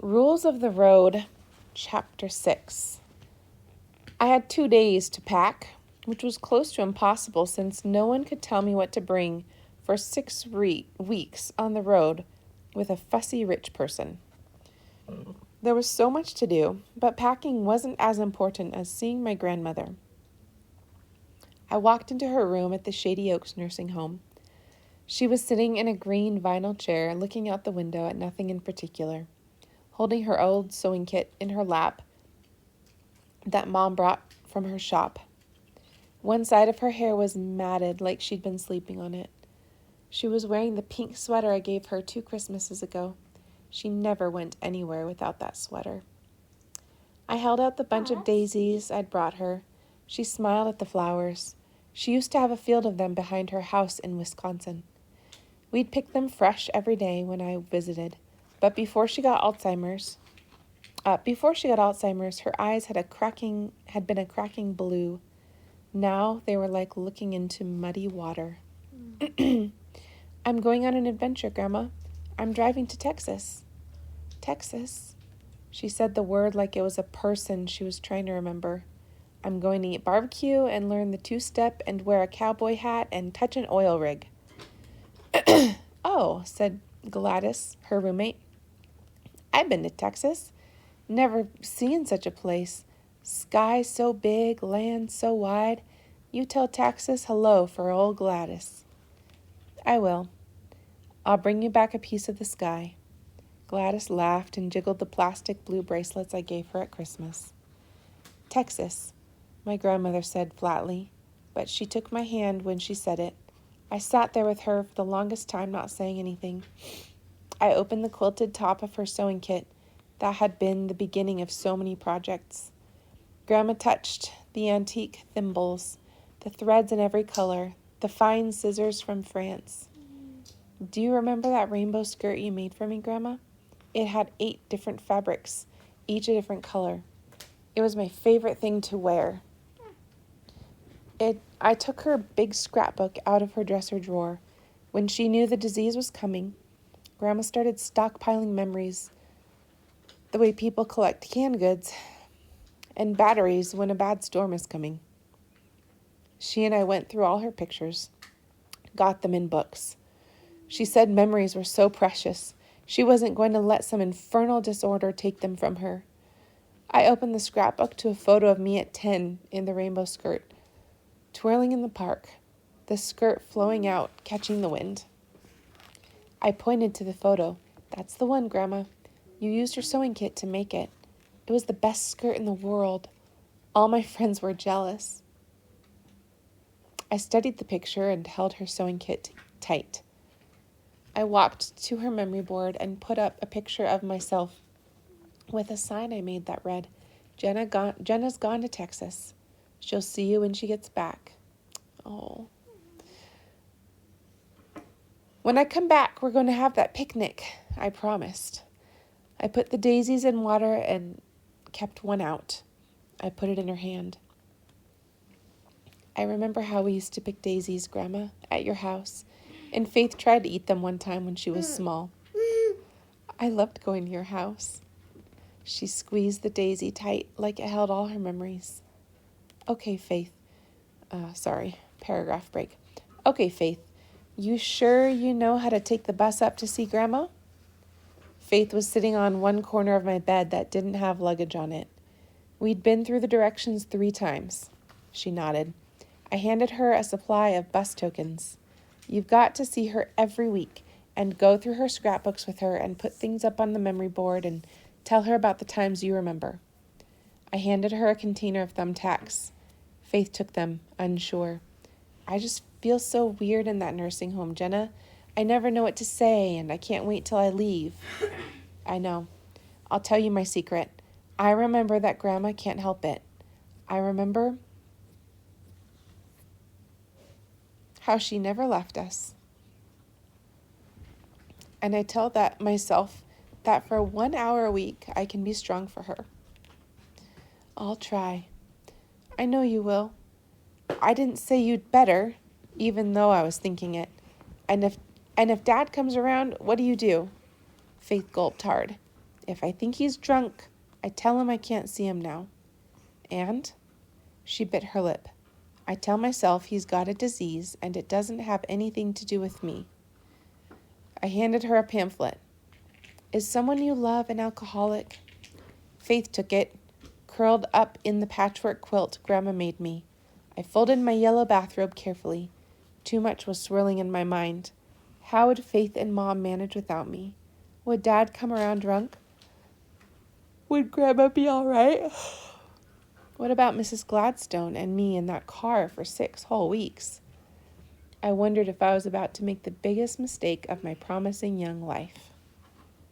Rules of the Road, Chapter 6. I had 2 days to pack, which was close to impossible since no one could tell me what to bring for 6 weeks on the road with a fussy rich person. There was so much to do, but packing wasn't as important as seeing my grandmother. I walked into her room at the Shady Oaks nursing home. She was sitting in a green vinyl chair looking out the window at nothing in particular, holding her old sewing kit in her lap that Mom brought from her shop. One side of her hair was matted like she'd been sleeping on it. She was wearing the pink sweater I gave her 2 Christmases ago. She never went anywhere without that sweater. I held out the bunch of daisies I'd brought her. She smiled at the flowers. She used to have a field of them behind her house in Wisconsin. We'd pick them fresh every day when I visited, but before she got Alzheimer's, her eyes had been a cracking blue. Now they were like looking into muddy water. I'm going on an adventure, Grandma. I'm driving to Texas. Texas? She said the word like it was a person she was trying to remember. I'm going to eat barbecue and learn the 2-step and wear a cowboy hat and touch an oil rig. Oh, said Gladys, her roommate. I've been to Texas. Never seen such a place. Sky so big, land so wide. You tell Texas hello for old Gladys. I will. I'll bring you back a piece of the sky. Gladys laughed and jiggled the plastic blue bracelets I gave her at Christmas. Texas, my grandmother said flatly, but she took my hand when she said it. I sat there with her for the longest time, not saying anything. I opened the quilted top of her sewing kit that had been the beginning of so many projects. Grandma touched the antique thimbles, the threads in every color, the fine scissors from France. Do you remember that rainbow skirt you made for me, Grandma? It had 8 different fabrics, each a different color. It was my favorite thing to wear. I took her big scrapbook out of her dresser drawer. When she knew the disease was coming, Grandma started stockpiling memories, the way people collect canned goods and batteries when a bad storm is coming. She and I went through all her pictures, got them in books. She said memories were so precious, she wasn't going to let some infernal disorder take them from her. I opened the scrapbook to a photo of me at 10 in the rainbow skirt, twirling in the park, the skirt flowing out, catching the wind. I pointed to the photo. That's the one, Grandma. You used your sewing kit to make it. It was the best skirt in the world. All my friends were jealous. I studied the picture and held her sewing kit tight. I walked to her memory board and put up a picture of myself with a sign I made that read, Jenna's gone to Texas. She'll see you when she gets back. Oh. When I come back, we're going to have that picnic, I promised. I put the daisies in water and kept one out. I put it in her hand. I remember how we used to pick daisies, Grandma, at your house, and Faith tried to eat them one time when she was small. I loved going to your house. She squeezed the daisy tight like it held all her memories. Okay, Faith. Paragraph break. Okay, Faith. You sure you know how to take the bus up to see Grandma? Faith was sitting on one corner of my bed that didn't have luggage on it. We'd been through the directions 3 times. She nodded. I handed her a supply of bus tokens. You've got to see her every week and go through her scrapbooks with her and put things up on the memory board and tell her about the times you remember. I handed her a container of thumbtacks. Faith took them, unsure. I just feel so weird in that nursing home, Jenna. I never know what to say, and I can't wait till I leave. I know. I'll tell you my secret. I remember that Grandma can't help it. I remember how she never left us. And I tell myself that for 1 hour a week, I can be strong for her. I'll try. I know you will. I didn't say you'd better, even though I was thinking it. And if Dad comes around, what do you do? Faith gulped hard. If I think he's drunk, I tell him I can't see him now. And she bit her lip. I tell myself he's got a disease and it doesn't have anything to do with me. I handed her a pamphlet. Is someone you love an alcoholic? Faith took it, curled up in the patchwork quilt Grandma made me. I folded my yellow bathrobe carefully. Too much was swirling in my mind. How would Faith and Mom manage without me? Would Dad come around drunk? Would Grandma be all right? What about Mrs. Gladstone and me in that car for 6 whole weeks? I wondered if I was about to make the biggest mistake of my promising young life.